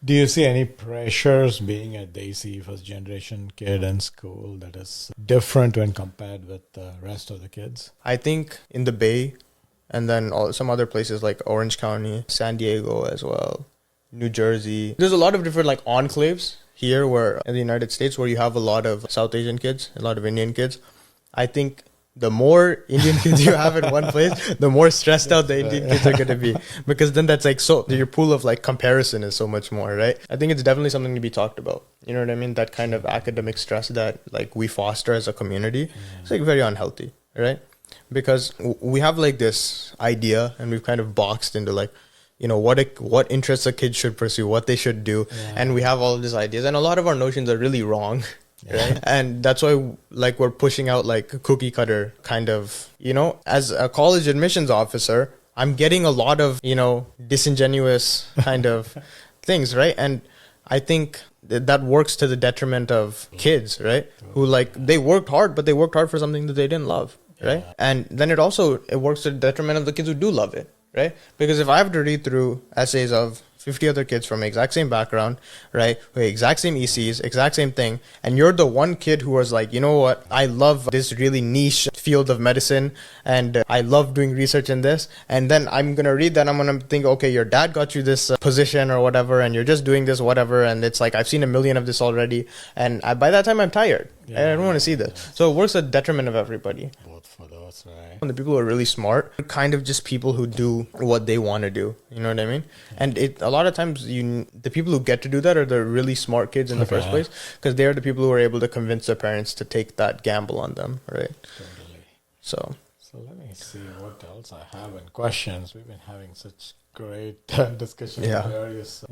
Do you see any pressures being a Desi first generation kid in school that is different when compared with the rest of the kids? I think in the Bay and then some other places like Orange County, San Diego as well, New Jersey. There's a lot of different like enclaves here where in the United States where you have a lot of South Asian kids, a lot of Indian kids. I think the more Indian kids you have in one place, the more stressed out the Indian kids are going to be. Because then that's like, so your pool of like comparison is so much more, right? I think it's definitely something to be talked about. You know what I mean? That kind of academic stress that like we foster as a community, it's like very unhealthy, right? Because we have like this idea and we've kind of boxed into like, you know, what interests a kid should pursue, what they should do. Yeah. And we have all of these ideas and a lot of our notions are really wrong. Yeah. Right. And that's why like we're pushing out like cookie cutter kind of, you know, as a college admissions officer, I'm getting a lot of, you know, disingenuous kind of things. Right. And I think that works to the detriment of kids. Right. Who like they worked hard, but they worked hard for something that they didn't love. Right. Yeah. And then it works to the detriment of the kids who do love it. Right. Because if I have to read through essays of 50 other kids from the exact same background, right? With exact same ECs, exact same thing. And you're the one kid who was like, you know what? I love this really niche field of medicine and I love doing research in this. And then I'm going to read that. I'm going to think, okay, your dad got you this position or whatever, and you're just doing this, whatever. And it's like, I've seen a million of this already. And by that time I'm tired. Yeah, I don't want to see this. So it works at detriment of everybody. Both for those, right? And the people who are really smart are kind of just people who do what they want to do. You know what I mean? And a lot of times the people who get to do that are the really smart kids in the first place, because they're the people who are able to convince their parents to take that gamble on them, right? Totally. So let me see what else I have in questions. We've been having such great discussions on various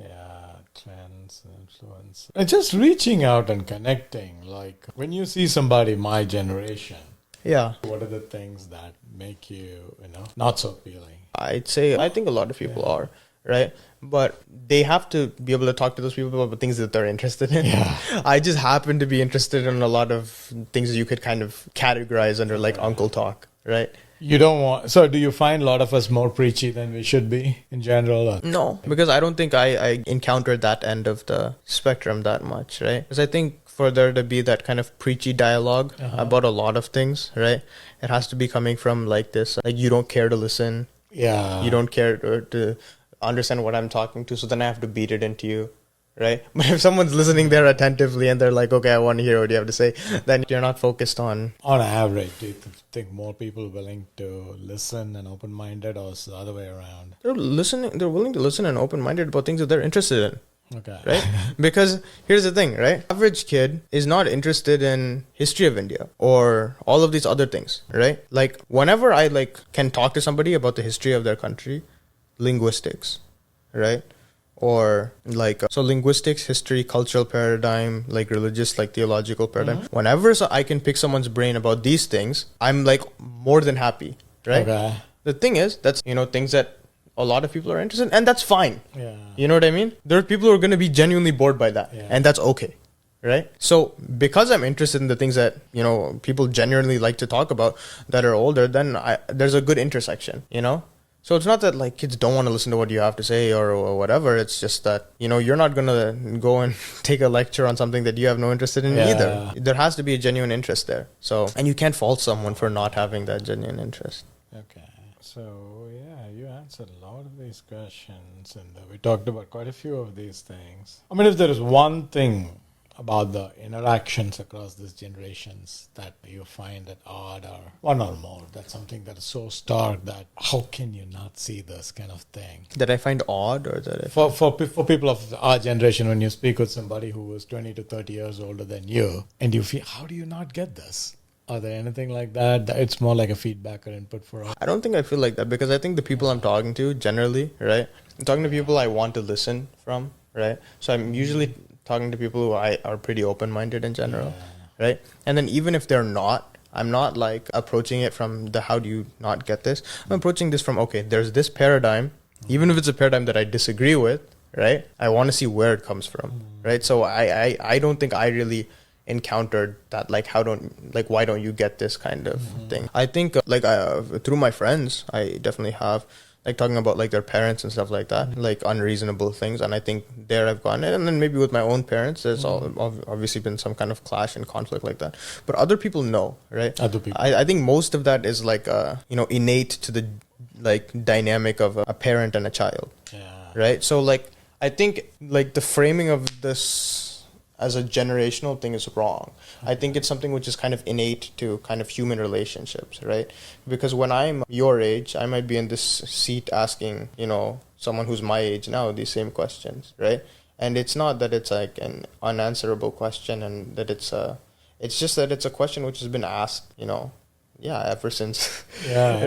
trends and influence. And just reaching out and connecting, like when you see somebody my generation, what are the things that make you, not so appealing? I think a lot of people are, right? But they have to be able to talk to those people about things that they're interested in. Yeah. I just happen to be interested in a lot of things that you could kind of categorize under like uncle talk, right? You don't want... So do you find a lot of us more preachy than we should be in general? Or? No, because I don't think I encountered that end of the spectrum that much, right? Because I think for there to be that kind of preachy dialogue about a lot of things, right? It has to be coming from like this, like you don't care to listen. Yeah. You don't care to understand what I'm talking to, so then I have to beat it into you. Right? But if someone's listening there attentively and they're like, okay, I want to hear what you have to say, then you're not focused on... On average, do you think more people willing to listen and open-minded, or is the other way around? They're willing to listen and open-minded about things that they're interested in. Okay. Right? Because here's the thing, right? Average kid is not interested in history of India or all of these other things, right? Like whenever I can talk to somebody about the history of their country, linguistics, right? Or so linguistics, history, cultural paradigm, like religious, like theological paradigm. Mm-hmm. Whenever I can pick someone's brain about these things, I'm more than happy, right? Okay. The thing is, that's, things that a lot of people are interested in, and that's fine. Yeah. You know what I mean? There are people who are going to be genuinely bored by that, and that's okay, right? So because I'm interested in the things that, people genuinely like to talk about that are older, then there's a good intersection, So it's not that kids don't want to listen to what you have to say or whatever. It's just that, you're not going to go and take a lecture on something that you have no interest in either. There has to be a genuine interest there. So, and you can't fault someone for not having that genuine interest. Okay. So, you answered a lot of these questions and we talked about quite a few of these things. I mean, if there is one thing about the interactions across these generations that you find it odd, or one or more, that's something that is so stark that how can you not see this kind of thing? That I find odd, or that for people of our generation, when you speak with somebody who is 20 to 30 years older than you, and you feel, how do you not get this? Are there anything like that? It's more like a feedback or input for us. I don't think I feel like that, because I think the people I'm talking to generally, right? I'm talking to people I want to listen from, right? So I'm usually talking to people who are pretty open-minded in general, right? And then even if they're not, I'm not approaching it from the how do you not get this? I'm approaching this from, okay, there's this paradigm, even if it's a paradigm that I disagree with, right? I want to see where it comes from, right? So I don't think I really encountered that, why don't you get this kind of thing? I think through my friends, I definitely have. like talking about like their parents and stuff like that, like unreasonable things. And I think there I've gone, and then maybe with my own parents, there's obviously been some kind of clash and conflict like that. But other people know, right? Other people. I think most of that is like innate to the like dynamic of a parent and a child, Yeah. right? So like I think like the framing of this as a generational thing is wrong. I think it's something which is kind of innate to kind of human relationships, right? Because when I'm your age, I might be in this seat asking, someone who's my age now these same questions, right? And it's not that it's like an unanswerable question and that it's just that it's a question which has been asked, ever since Yeah.